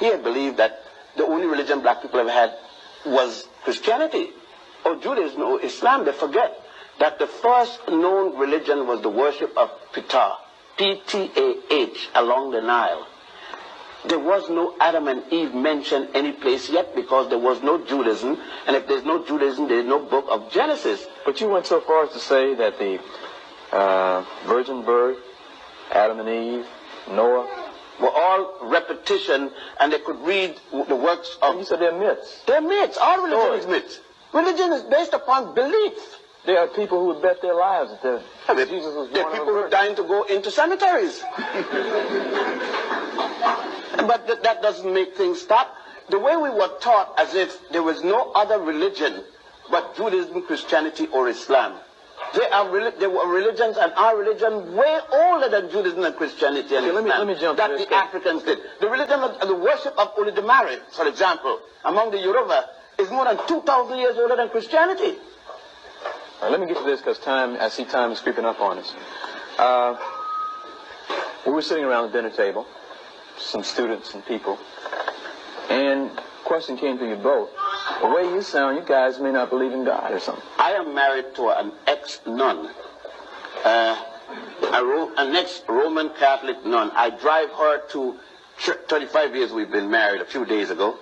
he had believed that the only religion black people ever had was Christianity or Judaism or Islam. They forget that the first known religion was the worship of Ptah, P-T-A-H, along the Nile. There was no Adam and Eve mentioned any place yet because there was no Judaism, and if there's no Judaism, there's no book of Genesis. But you went so far as to say that the virgin birth, Adam and Eve, Noah, were all repetition, and they could read the works of... You said they're myths. They're myths. All religion is myths. Religion is based upon belief. There are people who would bet their lives that Jesus was born. There are people who are dying to go into cemeteries. But that doesn't make things stop. The way we were taught as if there was no other religion but Judaism, Christianity, or Islam. There were religions, and our religion way older than Judaism and Christianity and Islam. Let me jump that the Africans did. The religion of the worship of Olodumare, for example, among the Yoruba, is more than 2,000 years older than Christianity. Let me get to this because I see time is creeping up on us. We were sitting around the dinner table, some students and people, and a question came to you both. The way you sound, you guys may not believe in God or something. I am married to an ex-nun, an ex-Roman Catholic nun. I drive her to 35 years we've been married a few days ago,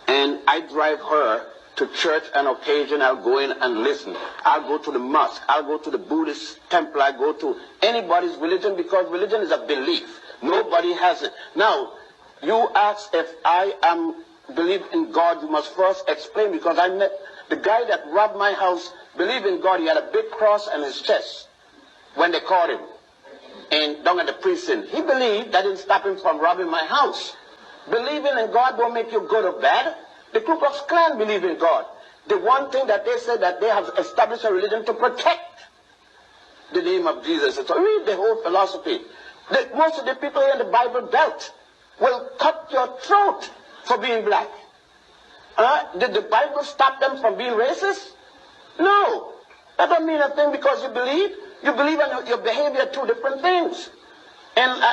and I drive her to church on occasion. I'll go in and listen. I'll go to the mosque. I'll go to the Buddhist temple. I go to anybody's religion because religion is a belief. Nobody has it. Now, you ask if I believe in God, you must first explain, because I met the guy that robbed my house, believed in God. He had a big cross on his chest when they caught him and down at the precinct. He believed that didn't stop him from robbing my house. Believing in God don't make you good or bad. The Ku Klux Klan believe in God. The one thing that they said that they have established a religion to protect the name of Jesus. So read the whole philosophy. Most of the people here in the Bible Belt will cut your throat for being black. Did the Bible stop them from being racist? No. That don't mean a thing because you believe. You believe and your behavior are two different things. And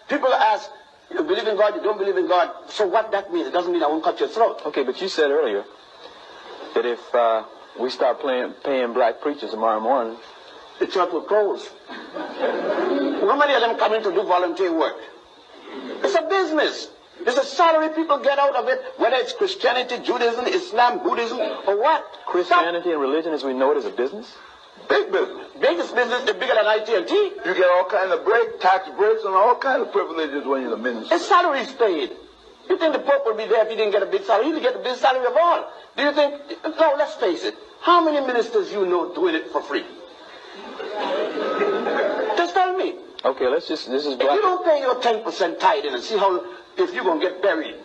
people ask, you believe in God, you don't believe in God. So what that means? It doesn't mean I won't cut your throat. Okay, but you said earlier that if we start paying black preachers tomorrow morning, the church will close. How many of them come in to do volunteer work? It's a business. It's a salary people get out of it, whether it's Christianity, Judaism, Islam, Buddhism, or what. Christianity and religion as we know it is a business? Big business. Biggest business is bigger than AT&T. You get all kinds of tax breaks and all kinds of privileges when you're the minister. His salary is paid. You think the Pope would be there if he didn't get a big salary? He didn't get the big salary of all. Do you think, no, let's face it. How many ministers you know doing it for free? Just tell me. Okay, this is black. If you don't pay your 10% tithing and see if you're going to get buried,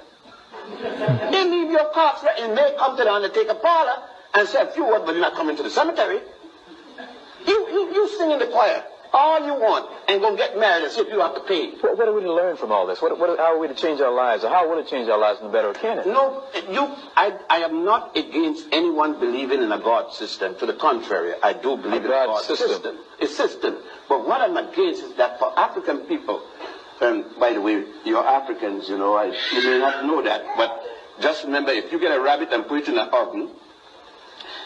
they leave your corpse and they come to the undertaker parlor and say a few words, but you're not coming to the cemetery. You sing in the choir all you want and go get married and see if you have to pay. What are we to learn from all this? How are we to change our lives? Or how will it change our lives in the better, or can it? No, I am not against anyone believing in a God system. To the contrary, I do believe in a God system. A system. But what I'm against is that for African people, and by the way, you're Africans, you know, you may not know that, but just remember, if you get a rabbit and put it in an oven,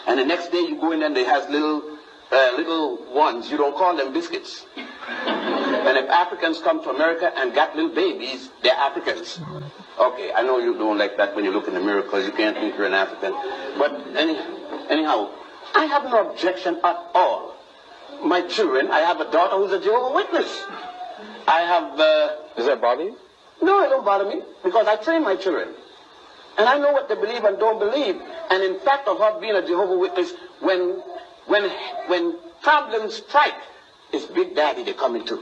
and the next day you go in and they has little ones, you don't call them biscuits. And if Africans come to America and got little babies, they're Africans. Okay, I know you don't like that when you look in the mirror because you can't think you're an African. But anyhow, I have no objection at all. My children, I have a daughter who's a Jehovah's Witness. I have... Does that bother you? No, it don't bother me because I train my children. And I know what they believe and don't believe. And in fact of her being a Jehovah's Witness, when problems strike, it's Big Daddy they're coming to.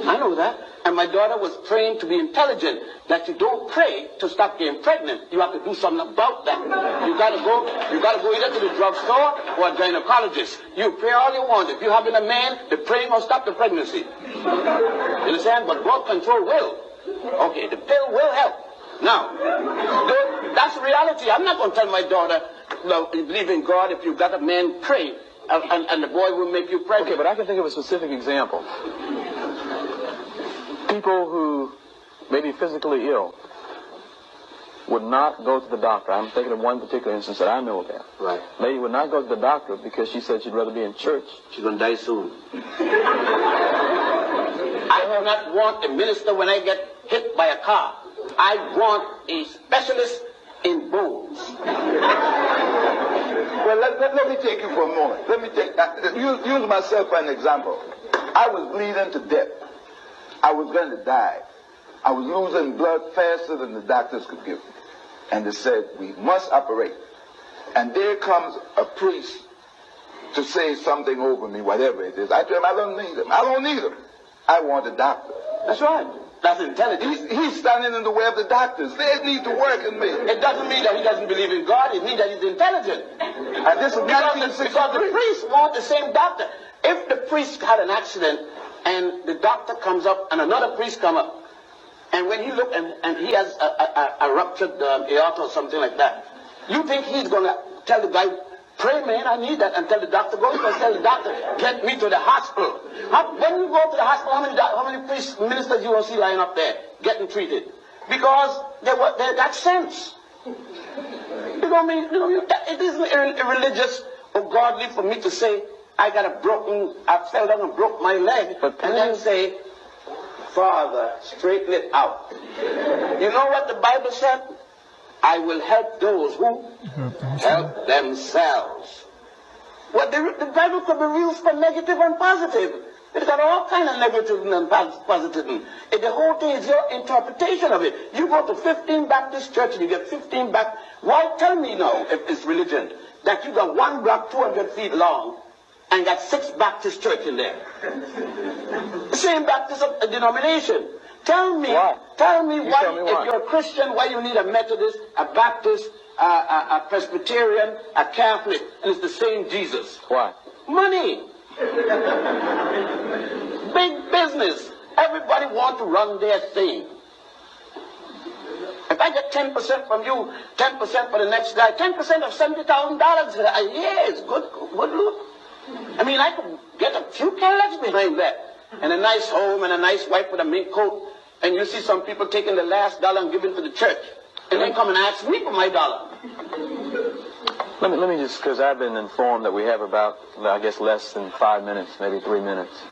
I know that. And my daughter was trained to be intelligent, that you don't pray to stop getting pregnant. You have to do something about that. You gotta go either to the drugstore or a gynecologist. You pray all you want. If you're having a man, the praying will stop the pregnancy. You understand? But birth control will. Okay, the pill will help. Now, that's reality. I'm not going to tell my daughter, believe in God, if you've got a man, pray, and the boy will make you pregnant. Okay, but I can think of a specific example. People who may be physically ill, would not go to the doctor. I'm thinking of one particular instance that I know about. Right. Lady would not go to the doctor because she said she'd rather be in church. She's going to die soon. I do not want a minister when I get hit by a car. I want a specialist in bones. Well, let me take you for a moment. Let me use myself for an example. I was bleeding to death. I was going to die. I was losing blood faster than the doctors could give me. And they said, we must operate. And there comes a priest to say something over me, whatever it is. I tell him, I don't need him. I don't need him. I want a doctor. That's right. That's intelligence. He's standing in the way of the doctors. They need to work in me. It doesn't mean that he doesn't believe in God. It means that he's intelligent. And this is Because the priests want the same doctor. If the priest had an accident and the doctor comes up and another priest comes up, and when you look and he has a ruptured aorta or something like that, you think he's going to tell the guy, pray, man, I need that, and tell the doctor, go and tell the doctor, get me to the hospital. When you go to the hospital, how many priests, ministers you will see lying up there getting treated? Because they got sense. You know what I mean? It isn't irreligious or godly for me to say, I fell down and broke my leg, and then say, Father, straighten it out. You know what the Bible said? I will help those who help themselves. Well, the Bible could be used for negative and positive. It's got all kind of negative and positive. And the whole thing is your interpretation of it. You go to 15 Baptist church and you get 15 back. Why tell me now, if it's religion, that you got one block 200 feet long and got 6 Baptist church in there? The same Baptist denomination. Tell me why, if you're a Christian, why you need a Methodist, a Baptist, a Presbyterian, a Catholic, and it's the same Jesus. Why? Money. Big business. Everybody wants to run their thing. If I get 10% from you, 10% for the next guy, 10% of $70,000 a year is good loot. I mean, I could get a few Cadillacs behind that. And a nice home and a nice wife with a mink coat. And you see some people taking the last dollar and giving to the church. And then come and ask me for my dollar. Let me just, because I've been informed that we have about, I guess, less than 5 minutes, maybe 3 minutes.